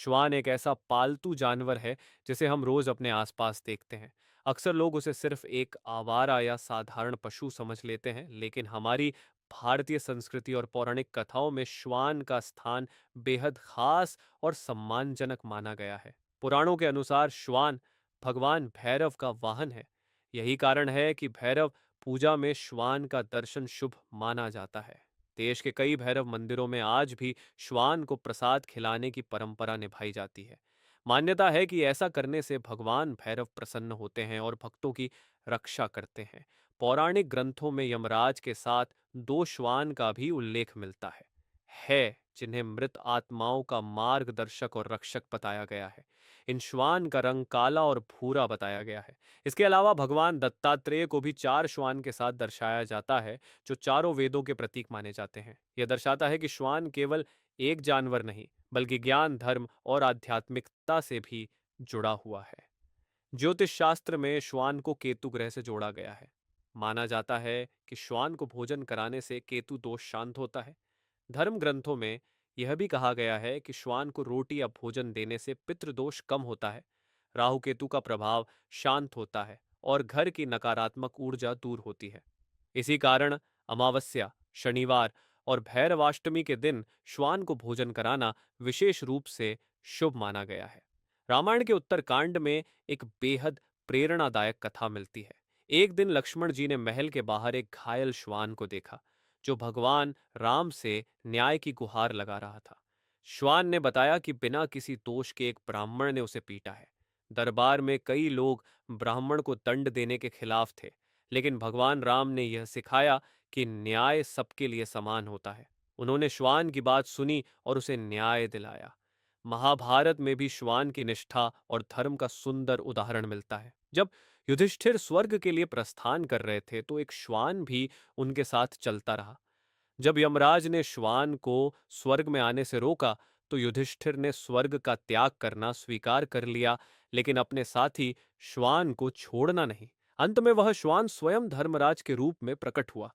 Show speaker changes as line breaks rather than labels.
श्वान एक ऐसा पालतू जानवर है जिसे हम रोज अपने आसपास देखते हैं। अक्सर लोग उसे सिर्फ एक आवारा या साधारण पशु समझ लेते हैं, लेकिन हमारी भारतीय संस्कृति और पौराणिक कथाओं में श्वान का स्थान बेहद खास और सम्मानजनक माना गया है। पुराणों के अनुसार श्वान भगवान भैरव का वाहन है। यही कारण है कि भैरव पूजा में श्वान का दर्शन शुभ माना जाता है। देश के कई भैरव मंदिरों में आज भी श्वान को प्रसाद खिलाने की परंपरा निभाई जाती है। मान्यता है कि ऐसा करने से भगवान भैरव प्रसन्न होते हैं और भक्तों की रक्षा करते हैं। पौराणिक ग्रंथों में यमराज के साथ दो श्वान का भी उल्लेख मिलता है जिन्हें मृत आत्माओं का मार्गदर्शक और रक्षक बताया गया है। इन श्वान का रंग काला और भूरा बताया गया है। इसके अलावा भगवान दत्तात्रेय को भी चार श्वान के साथ दर्शाया जाता है, जो चारों वेदों के प्रतीक माने जाते हैं। यह दर्शाता है कि श्वान केवल एक जानवर नहीं, बल्कि ज्ञान, धर्म और आध्यात्मिकता से भी जुड़ा हुआ है। ज्योतिष शास्त्र में श्वान को केतु ग्रह से जोड़ा गया है। माना जाता है कि श्वान को भोजन कराने से केतु दोष शांत होता है। धर्म ग्रंथों में यह भी कहा गया है कि श्वान को रोटी या भोजन देने से पितृदोष कम होता है, राहु केतु का प्रभाव शांत होता है और घर की नकारात्मक ऊर्जा दूर होती है। इसी कारण अमावस्या, शनिवार और भैरवाष्टमी के दिन श्वान को भोजन कराना विशेष रूप से शुभ माना गया है। रामायण के उत्तरकांड में एक बेहद प्रेरणादायक कथा मिलती है। एक दिन लक्ष्मण जी ने महल के बाहर एक घायल श्वान को देखा, जो भगवान राम से न्याय की गुहार लगा रहा था। श्वान ने बताया कि बिना किसी दोष के एक ब्राह्मण ने उसे पीटा है। दरबार में कई लोग ब्राह्मण को दंड देने के खिलाफ थे, लेकिन भगवान राम ने यह सिखाया कि न्याय सबके लिए समान होता है। उन्होंने श्वान की बात सुनी और उसे न्याय दिलाया। महाभारत में भी श्वान की निष्ठा और धर्म का सुंदर उदाहरण मिलता है। जब युधिष्ठिर स्वर्ग के लिए प्रस्थान कर रहे थे, तो एक श्वान भी उनके साथ चलता रहा। जब यमराज ने श्वान को स्वर्ग में आने से रोका, तो युधिष्ठिर ने स्वर्ग का त्याग करना स्वीकार कर लिया, लेकिन अपने साथी श्वान को छोड़ना नहीं। अंत में वह श्वान स्वयं धर्मराज के रूप में प्रकट हुआ,